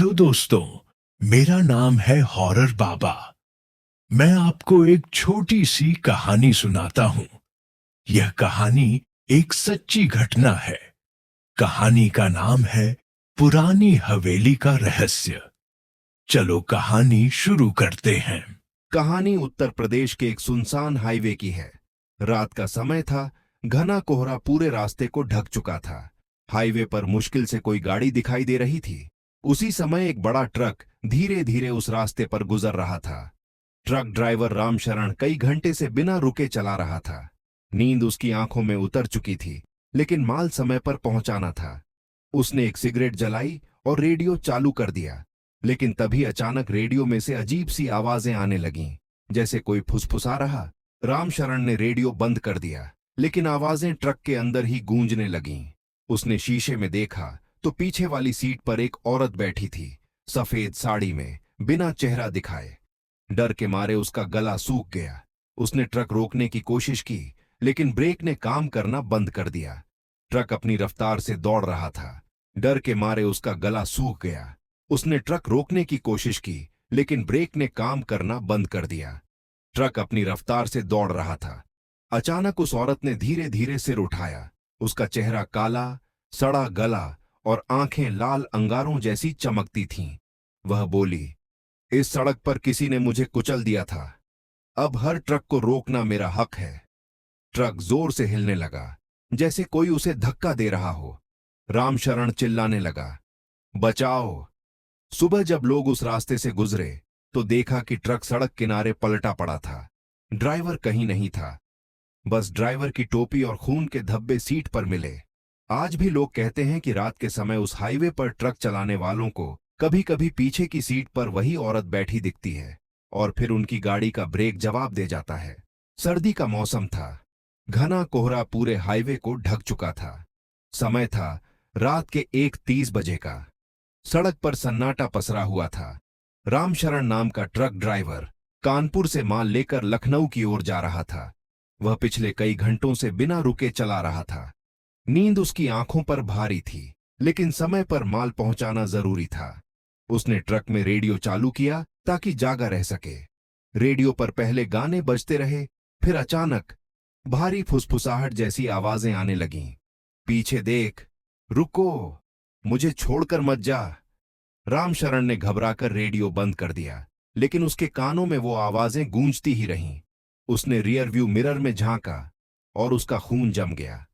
Hello दोस्तों। मेरा नाम है हॉरर बाबा। मैं आपको एक छोटी सी कहानी सुनाता हूँ। यह कहानी एक सच्ची घटना है। कहानी का नाम है पुरानी हवेली का रहस्य। चलो कहानी शुरू करते हैं। कहानी उत्तर प्रदेश के एक सुनसान हाईवे की है। रात का समय था। घना कोहरा पूरे रास्ते को ढक चुका था। हाईवे पर मुश्किल से कोई गाड़ी दिखाई दे रही थी। उसी समय एक बड़ा ट्रक धीरे धीरे उस रास्ते पर गुजर रहा था। ट्रक ड्राइवर रामशरण कई घंटे से बिना रुके चला रहा था। नींद उसकी आंखों में उतर चुकी थी, लेकिन माल समय पर पहुंचाना था। उसने एक सिगरेट जलाई और रेडियो चालू कर दिया। लेकिन तभी अचानक रेडियो में से अजीब सी आवाजें आने लगीं, जैसे कोई फुसफुसा रहा। रामशरण ने रेडियो बंद कर दिया, लेकिन आवाजें ट्रक के अंदर ही गूंजने लगीं। उसने शीशे में देखा तो पीछे वाली सीट पर एक औरत बैठी थी, सफेद साड़ी में, बिना चेहरा दिखाए। डर के मारे उसका गला सूख गया। उसने ट्रक रोकने की कोशिश की, लेकिन ब्रेक ने काम करना बंद कर दिया। ट्रक अपनी रफ्तार से दौड़ रहा था। डर के मारे उसका गला सूख गया। उसने ट्रक रोकने की कोशिश की, लेकिन ब्रेक ने काम करना बंद कर दिया। ट्रक अपनी रफ्तार से दौड़ रहा था। अचानक उस औरत ने धीरे धीरे सिर उठाया। उसका चेहरा काला, सड़ा गला और आंखें लाल अंगारों जैसी चमकती थीं। वह बोली, इस सड़क पर किसी ने मुझे कुचल दिया था। अब हर ट्रक को रोकना मेरा हक है। ट्रक जोर से हिलने लगा, जैसे कोई उसे धक्का दे रहा हो। रामशरण चिल्लाने लगा, बचाओ। सुबह जब लोग उस रास्ते से गुजरे तो देखा कि ट्रक सड़क किनारे पलटा पड़ा था। ड्राइवर कहीं नहीं था। बस ड्राइवर की टोपी और खून के धब्बे सीट पर मिले। आज भी लोग कहते हैं कि रात के समय उस हाईवे पर ट्रक चलाने वालों को कभी कभी पीछे की सीट पर वही औरत बैठी दिखती है, और फिर उनकी गाड़ी का ब्रेक जवाब दे जाता है। सर्दी का मौसम था। घना कोहरा पूरे हाईवे को ढक चुका था। समय था रात के 1:30 बजे का। सड़क पर सन्नाटा पसरा हुआ था। रामशरण नाम का ट्रक ड्राइवर कानपुर से माल लेकर लखनऊ की ओर जा रहा था। वह पिछले कई घंटों से बिना रुके चला रहा था। नींद उसकी आंखों पर भारी थी, लेकिन समय पर माल पहुंचाना जरूरी था। उसने ट्रक में रेडियो चालू किया ताकि जागा रह सके। रेडियो पर पहले गाने बजते रहे, फिर अचानक भारी फुसफुसाहट जैसी आवाजें आने लगीं। पीछे देख, रुको, मुझे छोड़कर मत जा। रामशरण ने घबराकर रेडियो बंद कर दिया, लेकिन उसके कानों में वो आवाजें गूंजती ही रहीं। उसने रियर व्यू मिरर में झांका और उसका खून जम गया।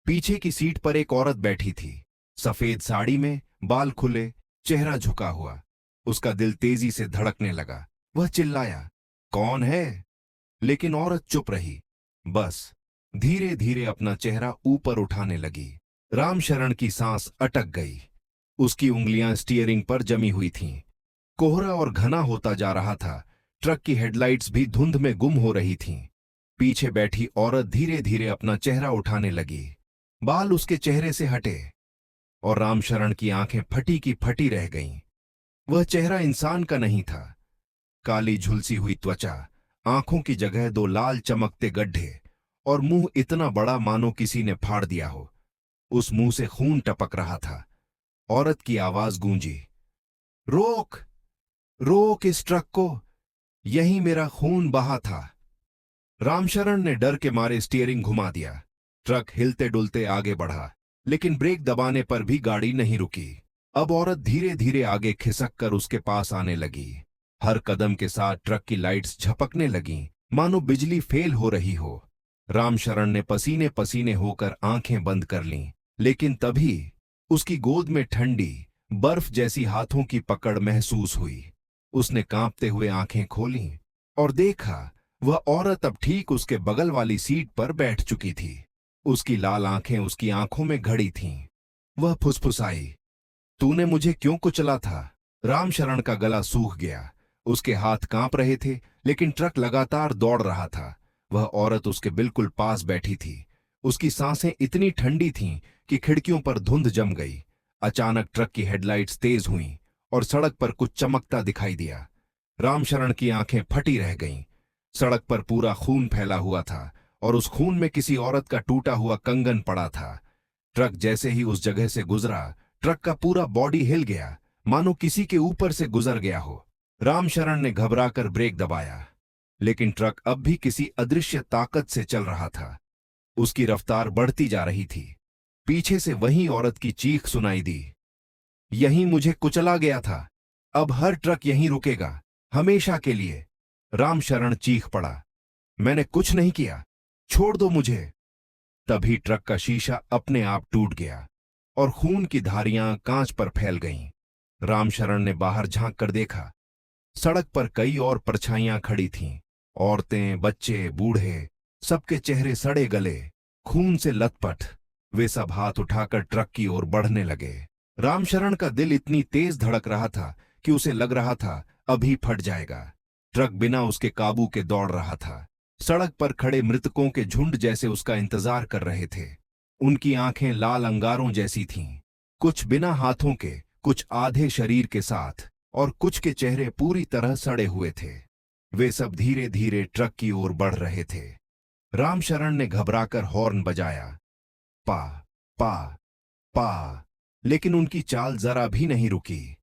पीछे की सीट पर एक औरत बैठी थी, सफेद साड़ी में, बाल खुले, चेहरा झुका हुआ। उसका दिल तेजी से धड़कने लगा। वह चिल्लाया, कौन है? लेकिन औरत चुप रही, बस धीरे धीरे अपना चेहरा ऊपर उठाने लगी। रामशरण की सांस अटक गई। उसकी उंगलियां स्टीयरिंग पर जमी हुई थीं। कोहरा और घना होता जा रहा था। ट्रक की हेडलाइट्स भी धुंध में गुम हो रही थीं। पीछे बैठी औरत धीरे धीरे अपना चेहरा उठाने लगी। बाल उसके चेहरे से हटे और रामशरण की आंखें फटी की फटी रह गईं। वह चेहरा इंसान का नहीं था। काली झुलसी हुई त्वचा, आंखों की जगह दो लाल चमकते गड्ढे और मुंह इतना बड़ा मानो किसी ने फाड़ दिया हो। उस मुंह से खून टपक रहा था। औरत की आवाज गूंजी, रोक, रोक इस ट्रक को, यहीं मेरा खून बहा था। रामशरण ने डर के मारे स्टीयरिंग घुमा दिया। ट्रक हिलते डुलते आगे बढ़ा, लेकिन ब्रेक दबाने पर भी गाड़ी नहीं रुकी। अब औरत धीरे धीरे आगे खिसक कर उसके पास आने लगी। हर कदम के साथ ट्रक की लाइट्स झपकने लगीं, मानो बिजली फेल हो रही हो। रामशरण ने पसीने पसीने होकर आंखें बंद कर लीं, लेकिन तभी उसकी गोद में ठंडी बर्फ जैसी हाथों की पकड़ महसूस हुई। उसने कांपते हुए आंखें खोलीं और देखा, वह औरत अब ठीक उसके बगल वाली सीट पर बैठ चुकी थी। उसकी लाल आंखें उसकी आंखों में घड़ी थीं। वह फुसफुसाई, तूने मुझे क्यों कुचला था? रामशरण का गला सूख गया। उसके हाथ कांप रहे थे, लेकिन ट्रक लगातार दौड़ रहा था। वह औरत उसके बिल्कुल पास बैठी थी। उसकी सांसें इतनी ठंडी थीं कि खिड़कियों पर धुंध जम गई। अचानक ट्रक की हेडलाइट्स तेज हुईं और सड़क पर कुछ चमकता दिखाई दिया। रामशरण की आंखें फटी रह गईं। सड़क पर पूरा खून फैला हुआ था और उस खून में किसी औरत का टूटा हुआ कंगन पड़ा था। ट्रक जैसे ही उस जगह से गुजरा, ट्रक का पूरा बॉडी हिल गया। मानो किसी के ऊपर से गुजर गया हो। रामशरण ने घबराकर ब्रेक दबाया, लेकिन ट्रक अब भी किसी अदृश्य ताकत से चल रहा था। उसकी रफ्तार बढ़ती जा रही थी। पीछे से वही औरत की चीख सुनाई दी, यहीं मुझे कुचला गया था, अब हर ट्रक यहीं रुकेगा, हमेशा के लिए। रामशरण चीख पड़ा, मैंने कुछ नहीं किया, छोड़ दो मुझे। तभी ट्रक का शीशा अपने आप टूट गया और खून की धारियां कांच पर फैल गईं। रामशरण ने बाहर झांक कर देखा। सड़क पर कई और परछाइयां खड़ी थीं। औरतें, बच्चे, बूढ़े, सबके चेहरे सड़े गले, खून से लथपथ। वे सब हाथ उठाकर ट्रक की ओर बढ़ने लगे। रामशरण का दिल इतनी तेज धड़क रहा था कि उसे लग रहा था अभी फट जाएगा। ट्रक बिना उसके काबू के दौड़ रहा था। सड़क पर खड़े मृतकों के झुंड जैसे उसका इंतजार कर रहे थे। उनकी आंखें लाल अंगारों जैसी थीं, कुछ बिना हाथों के, कुछ आधे शरीर के साथ, और कुछ के चेहरे पूरी तरह सड़े हुए थे। वे सब धीरे धीरे ट्रक की ओर बढ़ रहे थे। रामशरण ने घबराकर हॉर्न बजाया, पा पा पा, लेकिन उनकी चाल जरा भी नहीं रुकी।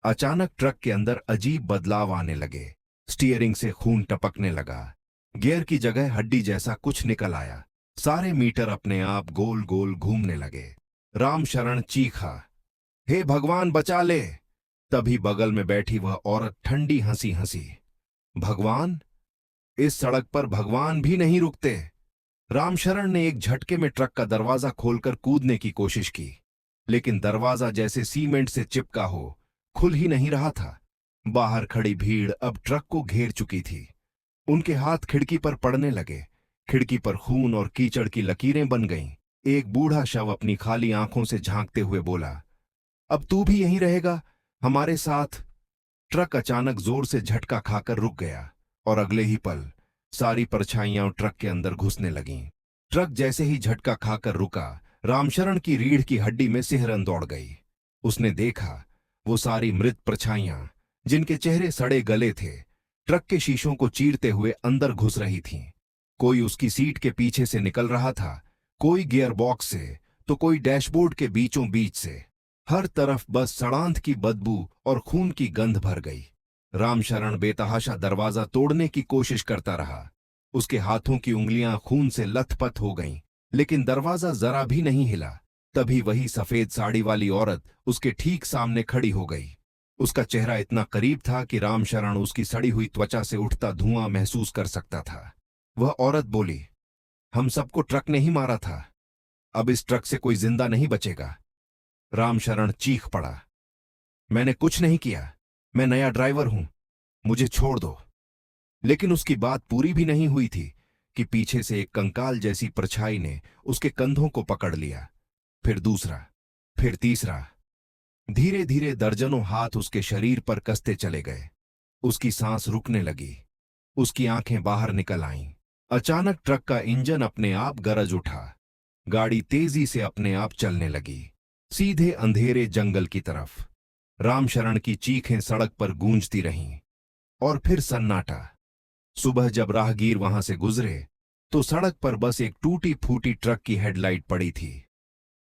अचानक ट्रक के अंदर अजीब बदलाव आने लगे। स्टीयरिंग से खून टपकने लगा। गियर की जगह हड्डी जैसा कुछ निकल आया। सारे मीटर अपने आप गोल गोल घूमने लगे। रामशरण चीखा, हे भगवान बचा ले। तभी बगल में बैठी वह औरत ठंडी हंसी हंसी, भगवान? इस सड़क पर भगवान भी नहीं रुकते। रामशरण ने एक झटके में ट्रक का दरवाजा खोलकर कूदने की कोशिश की, लेकिन दरवाजा जैसे सीमेंट से चिपका हो, खुल ही नहीं रहा था। बाहर खड़ी भीड़ अब ट्रक को घेर चुकी थी। उनके हाथ खिड़की पर पड़ने लगे। खिड़की पर खून और कीचड़ की लकीरें बन गईं। एक बूढ़ा शव अपनी खाली आंखों से झांकते हुए बोला, अब तू भी यहीं रहेगा हमारे साथ? ट्रक अचानक जोर से झटका खाकर रुक गया और अगले ही पल सारी परछाइयां ट्रक के अंदर घुसने लगीं। ट्रक जैसे ही झटका खाकर रुका, रामशरण की रीढ़ की हड्डी में सिहरन दौड़ गई। उसने देखा वो सारी मृत परछाइयां, जिनके चेहरे सड़े गले थे, ट्रक के शीशों को चीरते हुए अंदर घुस रही थीं। कोई उसकी सीट के पीछे से निकल रहा था, कोई गियर बॉक्स से, तो कोई डैशबोर्ड के बीचों बीच से। हर तरफ बस सड़ांत की बदबू और खून की गंध भर गई। रामशरण बेतहाशा दरवाजा तोड़ने की कोशिश करता रहा। उसके हाथों की उंगलियां खून से लथपथ हो गईं, लेकिन दरवाजा जरा भी नहीं हिला। तभी वही सफेद साड़ी वाली औरत उसके ठीक सामने खड़ी हो गई। उसका चेहरा इतना करीब था कि रामशरण उसकी सड़ी हुई त्वचा से उठता धुआं महसूस कर सकता था। वह औरत बोली, हम सबको ट्रक ने ही मारा था, अब इस ट्रक से कोई जिंदा नहीं बचेगा। रामशरण चीख पड़ा, मैंने कुछ नहीं किया, मैं नया ड्राइवर हूं, मुझे छोड़ दो। लेकिन उसकी बात पूरी भी नहीं हुई थी कि पीछे से एक कंकाल जैसी परछाई ने उसके कंधों को पकड़ लिया। फिर दूसरा, फिर तीसरा। धीरे धीरे दर्जनों हाथ उसके शरीर पर कसते चले गए। उसकी सांस रुकने लगी। उसकी आंखें बाहर निकल आईं। अचानक ट्रक का इंजन अपने आप गरज उठा। गाड़ी तेजी से अपने आप चलने लगी, सीधे अंधेरे जंगल की तरफ। रामशरण की चीखें सड़क पर गूंजती रहीं। और फिर सन्नाटा। सुबह जब राहगीर वहां से गुजरे तो सड़क पर बस एक टूटी फूटी ट्रक की हेडलाइट पड़ी थी।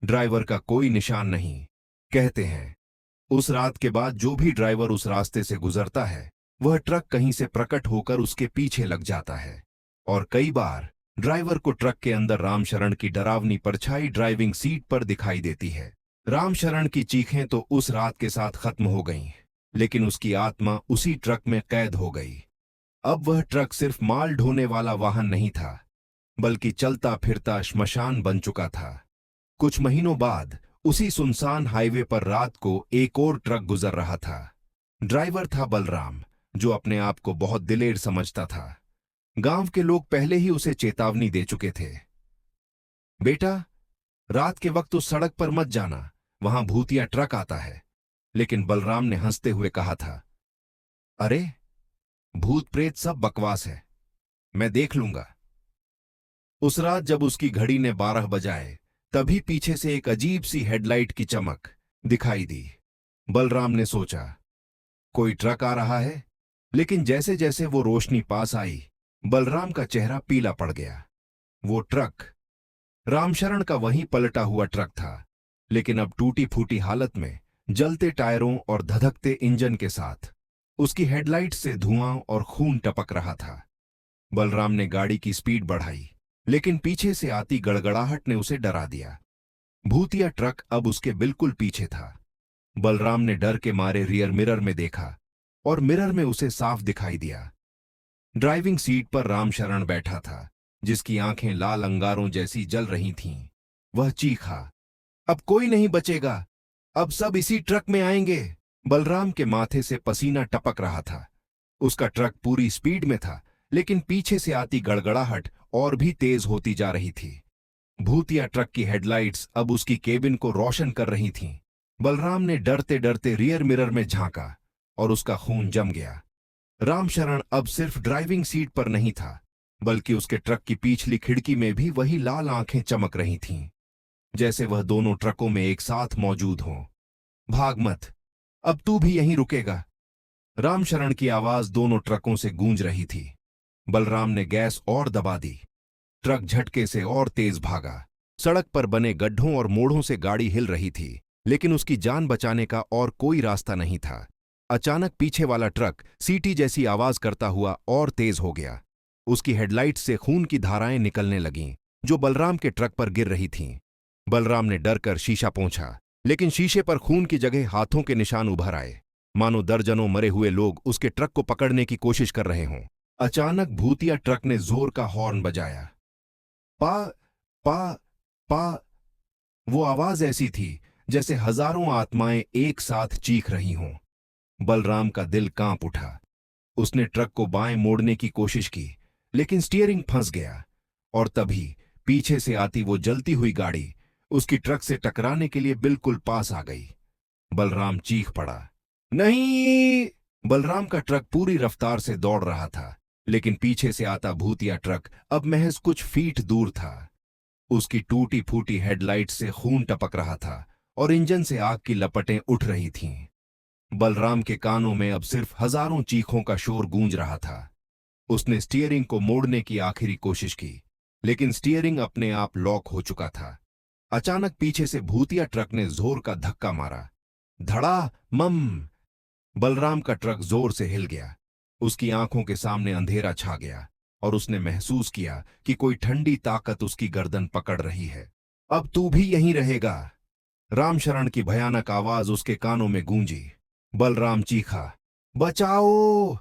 ड्राइवर का कोई निशान नहीं। कहते हैं उस रात के बाद जो भी ड्राइवर उस रास्ते से गुजरता है, वह ट्रक कहीं से प्रकट होकर उसके पीछे लग जाता है। और कई बार ड्राइवर को ट्रक के अंदर रामशरण की डरावनी परछाई ड्राइविंग सीट पर दिखाई देती है। रामशरण की चीखें तो उस रात के साथ खत्म हो गईं, लेकिन उसकी आत्मा उसी ट्रक में कैद हो गई। अब वह ट्रक सिर्फ माल ढोने वाला वाहन नहीं था, बल्कि चलता फिरता श्मशान बन चुका था। कुछ महीनों बाद उसी सुनसान हाईवे पर रात को एक और ट्रक गुजर रहा था। ड्राइवर था बलराम, जो अपने आप को बहुत दिलेर समझता था। गांव के लोग पहले ही उसे चेतावनी दे चुके थे, बेटा रात के वक्त उस सड़क पर मत जाना, वहां भूतिया ट्रक आता है। लेकिन बलराम ने हंसते हुए कहा था, अरे भूत प्रेत सब बकवास है, मैं देख लूंगा। उस रात जब उसकी घड़ी ने 12 बजाए, तभी पीछे से एक अजीब सी हेडलाइट की चमक दिखाई दी। बलराम ने सोचा कोई ट्रक आ रहा है, लेकिन जैसे जैसे वो रोशनी पास आई, बलराम का चेहरा पीला पड़ गया। वो ट्रक रामशरण का वही पलटा हुआ ट्रक था, लेकिन अब टूटी फूटी हालत में, जलते टायरों और धधकते इंजन के साथ उसकी हेडलाइट से धुआं और खून टपक रहा था। बलराम ने गाड़ी की स्पीड बढ़ाई, लेकिन पीछे से आती गड़गड़ाहट ने उसे डरा दिया। भूतिया ट्रक अब उसके बिल्कुल पीछे था। बलराम ने डर के मारे रियर मिरर में देखा और मिरर में उसे साफ दिखाई दिया। ड्राइविंग सीट पर रामशरण बैठा था, जिसकी आंखें लाल अंगारों जैसी जल रही थीं। वह चीखा, अब कोई नहीं बचेगा, अब सब इसी ट्रक में आएंगे। बलराम के माथे से पसीना टपक रहा था। उसका ट्रक पूरी स्पीड में था, लेकिन पीछे से आती गड़गड़ाहट और भी तेज होती जा रही थी। भूतिया ट्रक की हेडलाइट्स अब उसकी केबिन को रोशन कर रही थीं। बलराम ने डरते डरते रियर मिरर में झांका और उसका खून जम गया। रामशरण अब सिर्फ ड्राइविंग सीट पर नहीं था, बल्कि उसके ट्रक की पिछली खिड़की में भी वही लाल आंखें चमक रही थीं, जैसे वह दोनों ट्रकों में एक साथ मौजूद हों। भाग मत, अब तू भी यहीं रुकेगा। रामशरण की आवाज दोनों ट्रकों से गूंज रही थी। बलराम ने गैस और दबा दी। ट्रक झटके से और तेज भागा। सड़क पर बने गड्ढों और मोड़ों से गाड़ी हिल रही थी, लेकिन उसकी जान बचाने का और कोई रास्ता नहीं था। अचानक पीछे वाला ट्रक सीटी जैसी आवाज करता हुआ और तेज हो गया। उसकी हेडलाइट से खून की धाराएं निकलने लगीं, जो बलराम के ट्रक पर गिर रही थीं। बलराम ने डर कर शीशा पोंछा, लेकिन शीशे पर खून की जगह हाथों के निशान उभर आए, मानो दर्जनों मरे हुए लोग उसके ट्रक को पकड़ने की कोशिश कर रहे हों। अचानक भूतिया ट्रक ने जोर का हॉर्न बजाया। पा पा पा। वो आवाज ऐसी थी जैसे हजारों आत्माएं एक साथ चीख रही हों। बलराम का दिल कांप उठा। उसने ट्रक को बाएं मोड़ने की कोशिश की, लेकिन स्टीयरिंग फंस गया, और तभी पीछे से आती वो जलती हुई गाड़ी उसकी ट्रक से टकराने के लिए बिल्कुल पास आ गई। बलराम चीख पड़ा, नहीं! बलराम का ट्रक पूरी रफ्तार से दौड़ रहा था, लेकिन पीछे से आता भूतिया ट्रक अब महज कुछ फीट दूर था। उसकी टूटी फूटी हेडलाइट से खून टपक रहा था और इंजन से आग की लपटें उठ रही थीं। बलराम के कानों में अब सिर्फ हजारों चीखों का शोर गूंज रहा था। उसने स्टीयरिंग को मोड़ने की आखिरी कोशिश की, लेकिन स्टीयरिंग अपने आप लॉक हो चुका था। अचानक पीछे से भूतिया ट्रक ने जोर का धक्का मारा। धड़ा मम। बलराम का ट्रक जोर से हिल गया। उसकी आंखों के सामने अंधेरा छा गया और उसने महसूस किया कि कोई ठंडी ताकत उसकी गर्दन पकड़ रही है। अब तू भी यहीं रहेगा। रामशरण की भयानक आवाज उसके कानों में गूंजी। बलराम चीखा, बचाओ!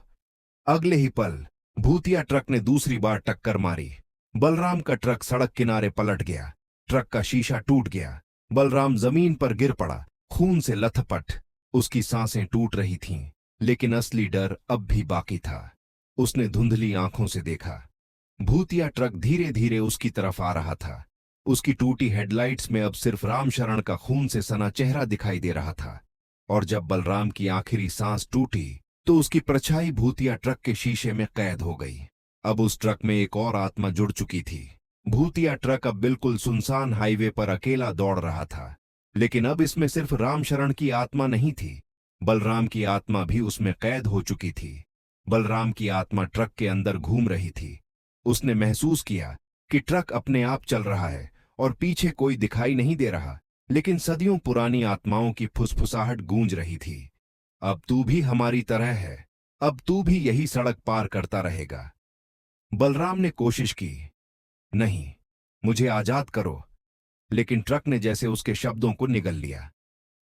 अगले ही पल भूतिया ट्रक ने दूसरी बार टक्कर मारी। बलराम का ट्रक सड़क किनारे पलट गया। ट्रक का शीशा टूट गया। बलराम जमीन पर गिर पड़ा, खून से लथपथ। उसकी सांसें टूट रही थीं, लेकिन असली डर अब भी बाकी था। उसने धुंधली आंखों से देखा। भूतिया ट्रक धीरे धीरे उसकी तरफ आ रहा था। उसकी टूटी हेडलाइट्स में अब सिर्फ रामशरण का खून से सना चेहरा दिखाई दे रहा था। और जब बलराम की आखिरी सांस टूटी, तो उसकी परछाई भूतिया ट्रक के शीशे में कैद हो गई। अब उस ट्रक में एक और आत्मा जुड़ चुकी थी। भूतिया ट्रक अब बिल्कुल सुनसान हाईवे पर अकेला दौड़ रहा था, लेकिन अब इसमें सिर्फ रामशरण की आत्मा नहीं थी, बलराम की आत्मा भी उसमें कैद हो चुकी थी। बलराम की आत्मा ट्रक के अंदर घूम रही थी। उसने महसूस किया कि ट्रक अपने आप चल रहा है और पीछे कोई दिखाई नहीं दे रहा, लेकिन सदियों पुरानी आत्माओं की फुसफुसाहट गूंज रही थी। अब तू भी हमारी तरह है, अब तू भी यही सड़क पार करता रहेगा। बलराम ने कोशिश की, नहीं, मुझे आजाद करो, लेकिन ट्रक ने जैसे उसके शब्दों को निगल लिया।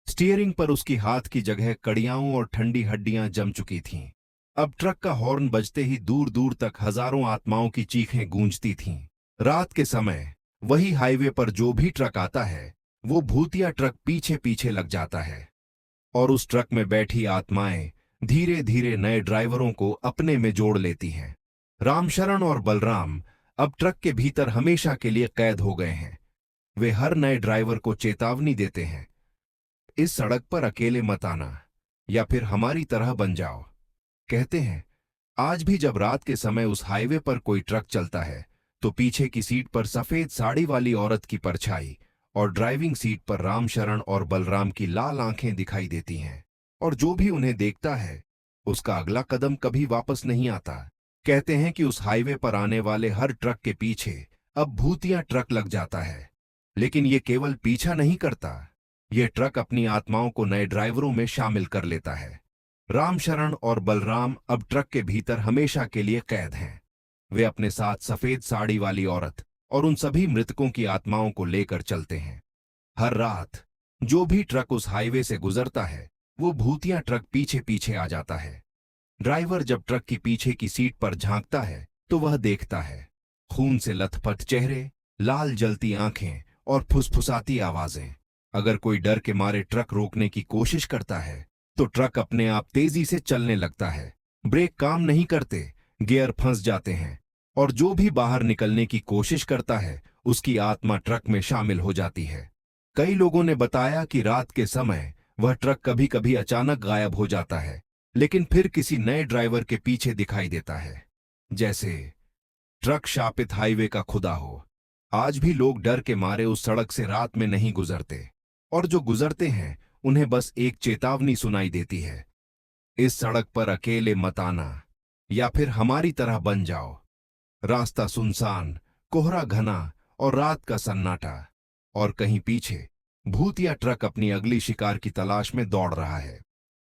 स्टीयरिंग पर उसकी हाथ की जगह कड़ियाओं और ठंडी हड्डियां जम चुकी थीं। अब ट्रक का हॉर्न बजते ही दूर दूर तक हजारों आत्माओं की चीखें गूंजती थीं। रात के समय वही हाईवे पर जो भी ट्रक आता है, वो भूतिया ट्रक पीछे पीछे लग जाता है, और उस ट्रक में बैठी आत्माएं धीरे धीरे नए ड्राइवरों को अपने में जोड़ लेती हैं। रामशरण और बलराम अब ट्रक के भीतर हमेशा के लिए कैद हो गए हैं। वे हर नए ड्राइवर को चेतावनी देते हैं, इस सड़क पर अकेले मत आना, या फिर हमारी तरह बन जाओ। कहते हैं, आज भी जब रात के समय उस हाईवे पर कोई ट्रक चलता है, तो पीछे की सीट पर सफेद साड़ी वाली औरत की परछाई और ड्राइविंग सीट पर रामशरण और बलराम की लाल आंखें दिखाई देती हैं, और जो भी उन्हें देखता है, उसका अगला कदम कभी वापस नहीं आता। कहते हैं कि उस हाईवे पर आने वाले हर ट्रक के पीछे अब भूतिया ट्रक लग जाता है, लेकिन ये केवल पीछा नहीं करता, यह ट्रक अपनी आत्माओं को नए ड्राइवरों में शामिल कर लेता है। रामशरण और बलराम अब ट्रक के भीतर हमेशा के लिए कैद हैं। वे अपने साथ सफेद साड़ी वाली औरत और उन सभी मृतकों की आत्माओं को लेकर चलते हैं। हर रात जो भी ट्रक उस हाईवे से गुजरता है, वो भूतिया ट्रक पीछे पीछे आ जाता है। ड्राइवर जब ट्रक की पीछे की सीट पर झांकता है तो वह देखता है खून से लथपथ चेहरे, लाल जलती आंखें और फुसफुसाती आवाजें। अगर कोई डर के मारे ट्रक रोकने की कोशिश करता है तो ट्रक अपने आप तेजी से चलने लगता है। ब्रेक काम नहीं करते, गियर फंस जाते हैं और जो भी बाहर निकलने की कोशिश करता है उसकी आत्मा ट्रक में शामिल हो जाती है। कई लोगों ने बताया कि रात के समय वह ट्रक कभी कभी अचानक गायब हो जाता है, लेकिन फिर किसी नए ड्राइवर के पीछे दिखाई देता है, जैसे ट्रक शापित हाईवे का खुदा हो। आज भी लोग डर के मारे उस सड़क से रात में नहीं गुजरते, और जो गुजरते हैं उन्हें बस एक चेतावनी सुनाई देती है, इस सड़क पर अकेले मत आना या फिर हमारी तरह बन जाओ। रास्ता सुनसान, कोहरा घना और रात का सन्नाटा, और कहीं पीछे भूतिया ट्रक अपनी अगली शिकार की तलाश में दौड़ रहा है।